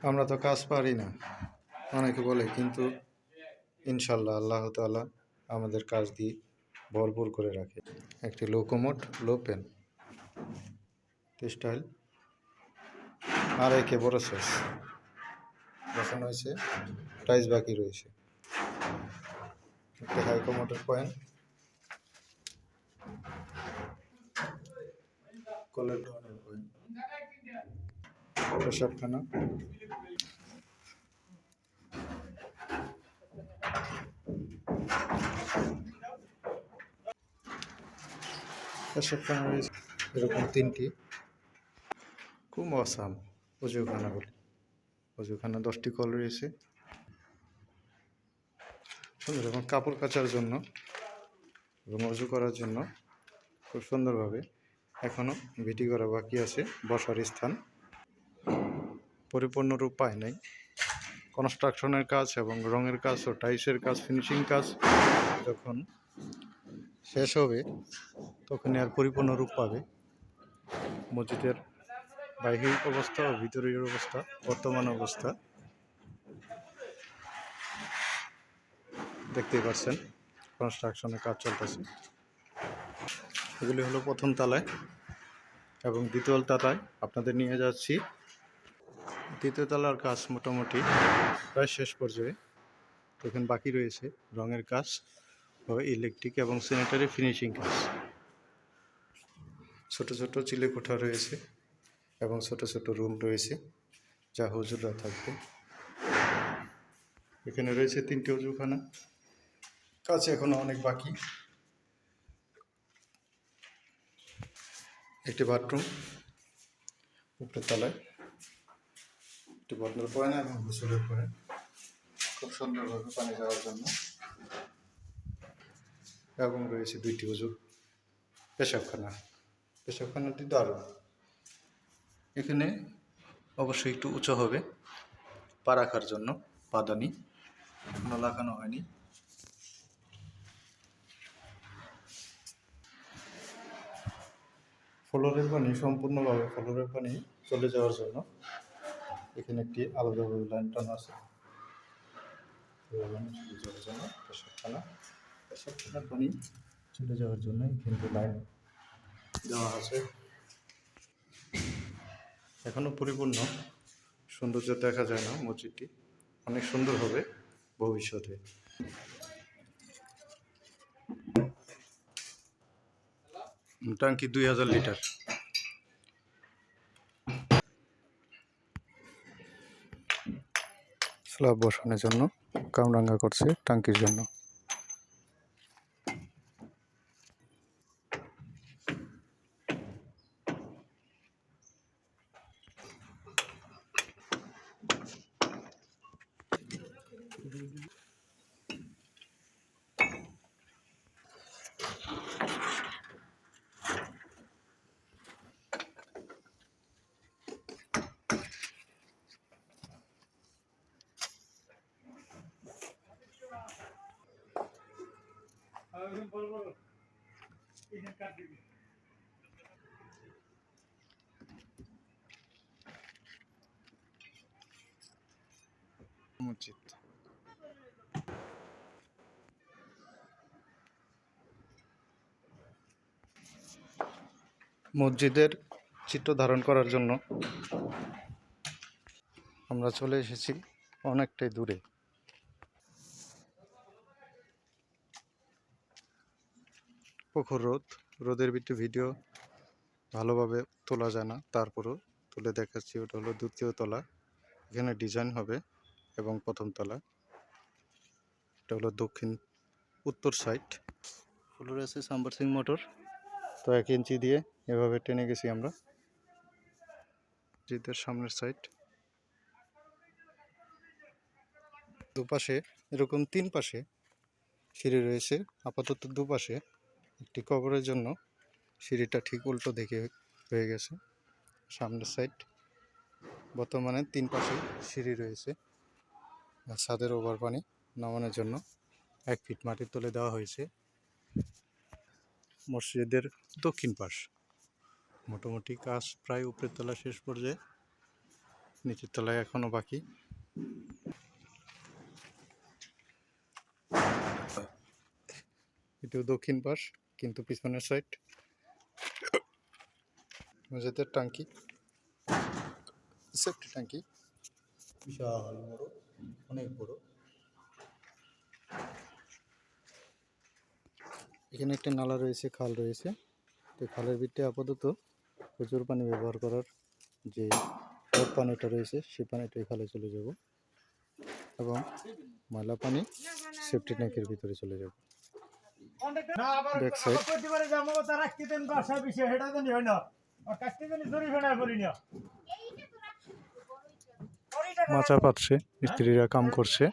আমরা তো কাজ পারি না অনেকে বলে, কিন্তু ইনশাল্লাহ আল্লাহ তাআলা আমাদের কাজ দিয়ে ভরপুর করে রাখে। একটি লোকোমোট লো পেন টেক্সটাইল আর একে বড় সাইজ বসানো হয়েছে, টাইস বাকি রয়েছে। একটি হাইকোমোটের পয়েন্ট, কলের ধরনের পয়েন্ট, পেশাবখানা, পেশাবখানা রয়েছে এরকম তিনটি। খুব অসাম অজুখানা বলে, অজুখানা 10টি কল রয়েছে সুন্দর, এবং কাপড় কাচার জন্য এবং অজু করার জন্য খুব সুন্দরভাবে এখনও ভিটি করা বাকি আছে। বসার স্থান পরিপূর্ণ রূপ পায় নাই। কনস্ট্রাকশনের কাজ এবং রঙের কাজ ও টাইলসের কাজ, ফিনিশিং কাজ যখন শেষ হবে তখনই আর পরিপূর্ণ রূপ পাবে। মসজিদের বাহ্যিক অবস্থা ও ভিতরের অবস্থা, বর্তমান অবস্থা দেখতেই পাচ্ছেন। কনস্ট্রাকশনের কাজ চলতেছে। এগুলি হলো প্রথম তলায়, এবং দ্বিতীয় তলায় আপনাদের নিয়ে যাচ্ছি। দ্বিতীয় তলার কাজ মোটামুটি প্রায় শেষ পর্যায়ে। তখন বাকি রয়েছে রঙের কাজ ও ইলেকট্রিক এবং স্যানিটারি ফিনিশিং কাজ। ছোট ছোট চিলে কোঠা রয়েছে এবং ছোট ছোট রুম রয়েছে যা হুজুররা থাকবে। এখানে রয়েছে 3টি অজুখানা, কাজ এখনো অনেক বাকি। একটি বাথরুম উপরের তলায়, একটি বদনার পয়েন্ট এবং গোসলের পয়েন্ট, খুব সুন্দরভাবে পানি যাওয়ার জন্য। এবং রয়েছে 2টি অজু পেশাবখানা। পেশাবখানাটি দারুণ। এখানে অবশ্যই একটু উঁচু হবে পা রাখার জন্য, পাদানি এখনো লাগানো হয়নি। ফ্লোরের পানি সম্পূর্ণভাবে ফ্লোরের পানি চলে যাওয়ার জন্য এখানে একটি আলাদাভাবে লাইন টানা আছে। চলে যাওয়ার জন্য পেশাবখানার পানি চলে যাওয়ার জন্য এখানে লাইন দেওয়া আছে। এখনো পরিপূর্ণ সৌন্দর্য দেখা যায় না। মসজিদটি অনেক সুন্দর হবে ভবিষ্যতে। ট্যাঙ্কি 2000 লিটার। স্ল্যাব বসানোর জন্য কামরাঙ্গা করছে ট্যাঙ্কির জন্য। মসজিদ মসজিদের চিত্র ধারণ করার জন্য আমরা চলে এসেছি অনেকটাই দূরে। প্রখর রোদ, রোদের ভিতরে ভিডিও ভালোভাবে তোলা যায় না, তারপরও তুলে দেখাচ্ছি। ওটা হলো দ্বিতীয় তলা, এখানে ডিজাইন হবে, এবং প্রথম তলা এটা হলো উত্তর সাইড। ফ্লোরে আছে সাম্বারসিং মোটর, তো 1 ইঞ্চি দিয়ে এভাবে টেনে গেছি আমরা। মসজিদের সামনের সাইড, দুপাশে এরকম 3 পাশে সিঁড়ি রয়েছে। আপাতত দুপাশে একটি কবরের জন্য সিঁড়িটা ঠিক উল্টো দিকে হয়ে গেছে। সামনের সাইড বর্তমানে 3 পাশে সিঁড়ি রয়েছে। ছাদের ওভার পানি নামানোর জন্য 1 ফিট মাটি তুলে দেওয়া হয়েছে। মসজিদের দক্ষিণ পাশ মোটামুটি কাজ প্রায় উপরের তলা শেষ পর্যায়ে। নিচের তলায় এখনো বাকি। এটিও দক্ষিণ পাশ, কিন্তু পিছনের সাইড। মেঝেতে ট্যাঙ্কি, সেফটি ট্যাঙ্কি, বিশাল বড়, অনেক বড়। এখানে একটা নালা রয়েছে, খাল রয়েছে। তো খালের ভিতরে আপাতত প্রচুর পানি ব্যবহার করার যে পানিটা রয়েছে, সেই পানিটা খালে চলে যাব এবং ময়লা পানি সেফটি ট্যাঙ্কের ভিতরে চলে যাব। ব্যাক সাইড মাচা পাচ্ছে, মিস্ত্রিরা কাম করছে।